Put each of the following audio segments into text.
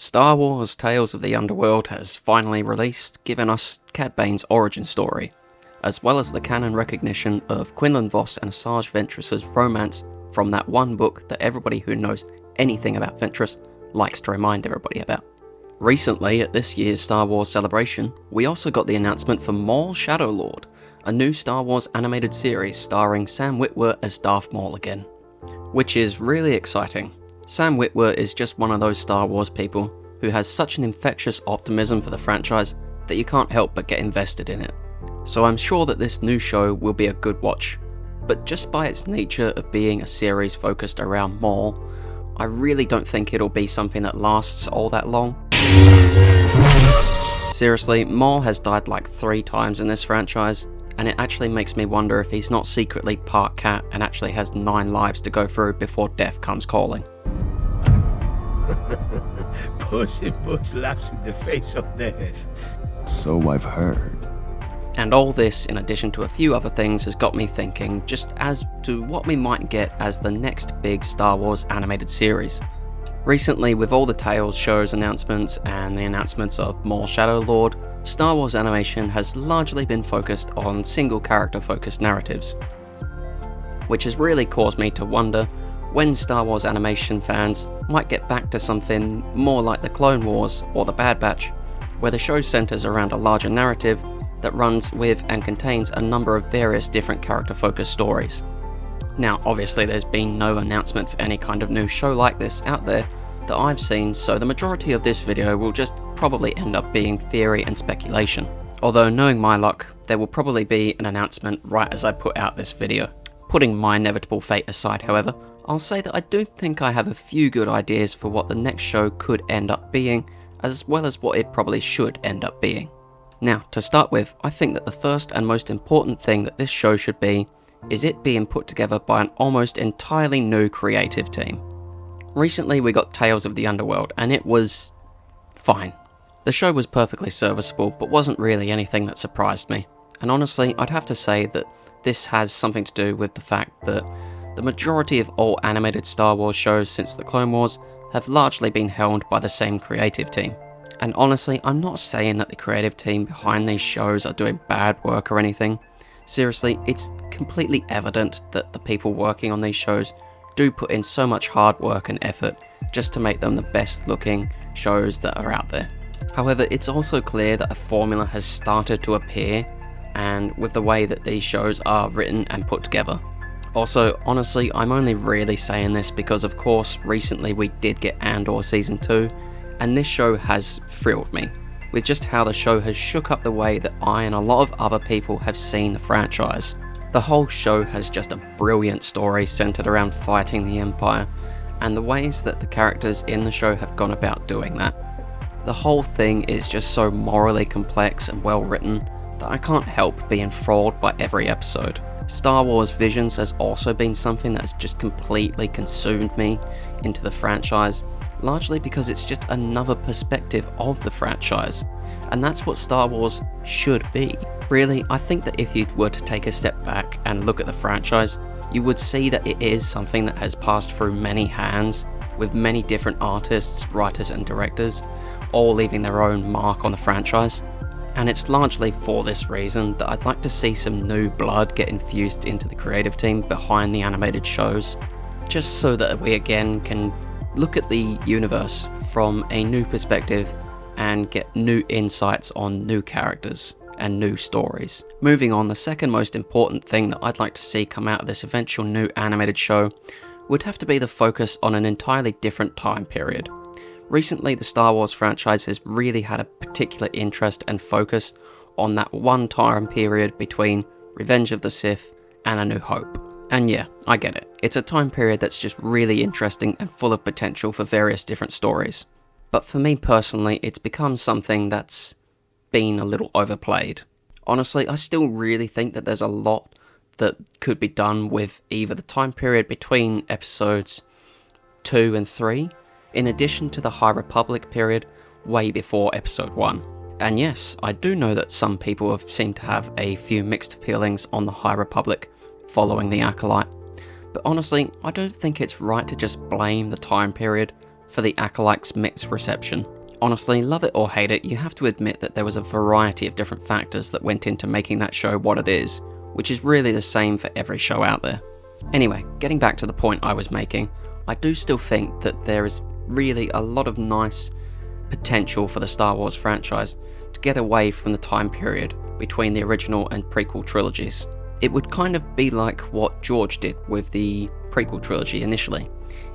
Star Wars Tales of the Underworld has finally released, giving us Cad Bane's origin story, as well as the canon recognition of Quinlan Vos and Asajj Ventress's romance from that one book that everybody who knows anything about Ventress likes to remind everybody about. Recently, at this year's Star Wars celebration, we also got the announcement for Maul Shadow Lord, a new Star Wars animated series starring Sam Witwer as Darth Maul again, which is really exciting. Sam Witwer is just one of those Star Wars people who has such an infectious optimism for the franchise that you can't help but get invested in it. So I'm sure that this new show will be a good watch, but just by its nature of being a series focused around Maul, I really don't think it'll be something that lasts all that long. Seriously, Maul has died like 3 times in this franchise, and it actually makes me wonder if he's not secretly part cat and actually has 9 lives to go through before death comes calling. Puss in Boots laughs in the face of death. So I've heard. And all this, in addition to a few other things, has got me thinking just as to what we might get as the next big Star Wars animated series. Recently, with all the Tales shows announcements and the announcements of Maul Shadow Lord, Star Wars animation has largely been focused on single character focused narratives, which has really caused me to wonder when Star Wars animation fans might get back to something more like the Clone Wars or the Bad Batch, where the show centers around a larger narrative that runs with and contains a number of various different character-focused stories. Now, obviously there's been no announcement for any kind of new show like this out there that I've seen, so the majority of this video will just probably end up being theory and speculation. Although, knowing my luck, there will probably be an announcement right as I put out this video. Putting my inevitable fate aside, however, I'll say that I do think I have a few good ideas for what the next show could end up being, as well as what it probably should end up being. Now, to start with, I think that the first and most important thing that this show should be is it being put together by an almost entirely new creative team. Recently we got Tales of the Underworld, and it was fine. The show was perfectly serviceable, but wasn't really anything that surprised me. And honestly, I'd have to say that this has something to do with the fact that the majority of all animated Star Wars shows since the Clone Wars have largely been helmed by the same creative team. And honestly, I'm not saying that the creative team behind these shows are doing bad work or anything. Seriously, it's completely evident that the people working on these shows do put in so much hard work and effort just to make them the best looking shows that are out there. However, it's also clear that a formula has started to appear, and with the way that these shows are written and put together. Also, honestly, I'm only really saying this because of course recently we did get Andor Season 2, and this show has thrilled me, with just how the show has shook up the way that I and a lot of other people have seen the franchise. The whole show has just a brilliant story centered around fighting the Empire, and the ways that the characters in the show have gone about doing that. The whole thing is just so morally complex and well written that I can't help be enthralled by every episode. Star Wars Visions has also been something that has just completely consumed me into the franchise, largely because it's just another perspective of the franchise, and that's what Star Wars should be. Really, I think that if you were to take a step back and look at the franchise, you would see that it is something that has passed through many hands, with many different artists, writers and directors, all leaving their own mark on the franchise. And it's largely for this reason that I'd like to see some new blood get infused into the creative team behind the animated shows, just so that we again can look at the universe from a new perspective and get new insights on new characters and new stories. Moving on, the second most important thing that I'd like to see come out of this eventual new animated show would have to be the focus on an entirely different time period. Recently, the Star Wars franchise has really had a particular interest and focus on that one time period between Revenge of the Sith and A New Hope. And yeah, I get it. It's a time period that's just really interesting and full of potential for various different stories. But for me personally, it's become something that's been a little overplayed. Honestly, I still really think that there's a lot that could be done with either the time period between episodes 2 and 3, in addition to the High Republic period way before episode 1. And yes, I do know that some people have seemed to have a few mixed feelings on the High Republic following the Acolyte, but honestly, I don't think it's right to just blame the time period for the Acolyte's mixed reception. Honestly, love it or hate it, you have to admit that there was a variety of different factors that went into making that show what it is, which is really the same for every show out there. Anyway, getting back to the point I was making, I do still think that there is really a lot of nice potential for the Star Wars franchise to get away from the time period between the original and prequel trilogies. It would kind of be like what George did with the prequel trilogy initially.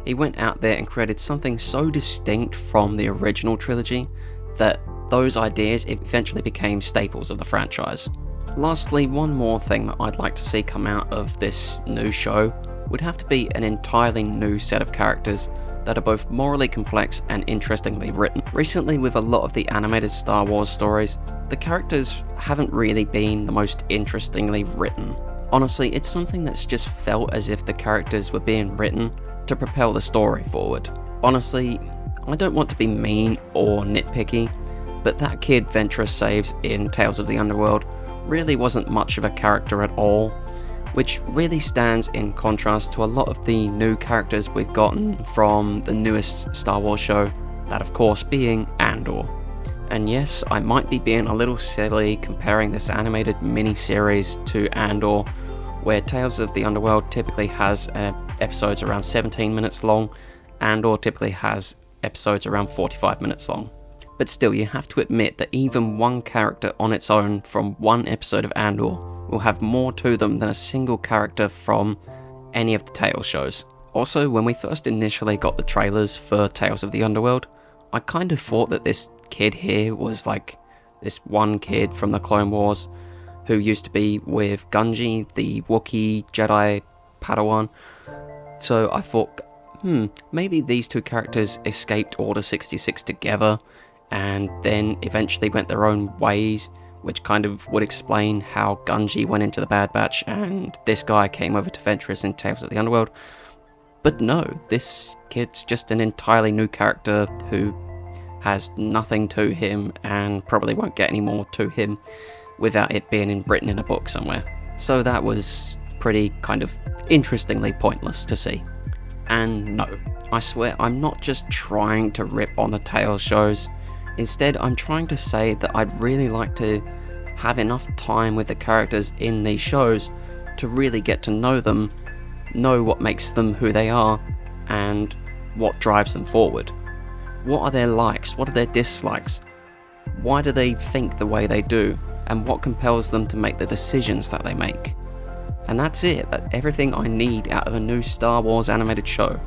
He went out there and created something so distinct from the original trilogy that those ideas eventually became staples of the franchise. Lastly, one more thing that I'd like to see come out of this new show would have to be an entirely new set of characters that are both morally complex and interestingly written. Recently, with a lot of the animated Star Wars stories, the characters haven't really been the most interestingly written. Honestly, it's something that's just felt as if the characters were being written to propel the story forward. Honestly, I don't want to be mean or nitpicky, but that kid Ventress saves in Tales of the Underworld really wasn't much of a character at all, which really stands in contrast to a lot of the new characters we've gotten from the newest Star Wars show, that of course being Andor. And yes, I might be being a little silly comparing this animated mini-series to Andor, where Tales of the Underworld typically has episodes around 17 minutes long, Andor typically has episodes around 45 minutes long. But still, you have to admit that even one character on its own from one episode of Andor will have more to them than a single character from any of the Tales shows. Also, when we first initially got the trailers for Tales of the Underworld, I kind of thought that this kid here was like this one kid from the Clone Wars who used to be with Gungi, the Wookiee Jedi Padawan. So I thought, maybe these two characters escaped Order 66 together and then eventually went their own ways, which kind of would explain how Gungi went into the Bad Batch and this guy came over to Ventress in Tales of the Underworld. But no, this kid's just an entirely new character who has nothing to him and probably won't get any more to him without it being written in a book somewhere. So that was pretty kind of interestingly pointless to see. And no, I swear I'm not just trying to rip on the Tales shows. Instead, I'm trying to say that I'd really like to have enough time with the characters in these shows to really get to know them, know what makes them who they are, and what drives them forward. What are their likes? What are their dislikes? Why do they think the way they do? And what compels them to make the decisions that they make? And that's it. That's everything I need out of a new Star Wars animated show.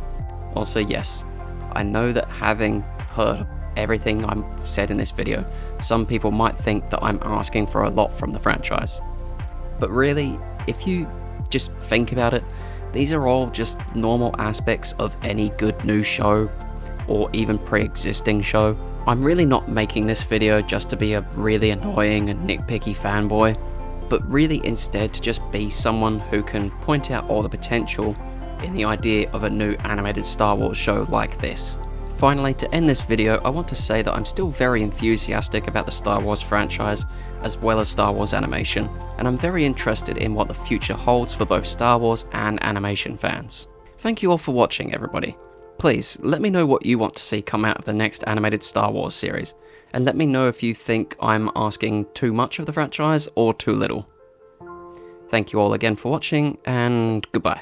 Also, yes, I know that having heard everything I've said in this video, some people might think that I'm asking for a lot from the franchise. But really, if you just think about it, these are all just normal aspects of any good new show, or even pre-existing show. I'm really not making this video just to be a really annoying and nitpicky fanboy, but really instead to just be someone who can point out all the potential in the idea of a new animated Star Wars show like this. Finally, to end this video, I want to say that I'm still very enthusiastic about the Star Wars franchise, as well as Star Wars animation, and I'm very interested in what the future holds for both Star Wars and animation fans. Thank you all for watching, everybody. Please, let me know what you want to see come out of the next animated Star Wars series, and let me know if you think I'm asking too much of the franchise or too little. Thank you all again for watching, and goodbye.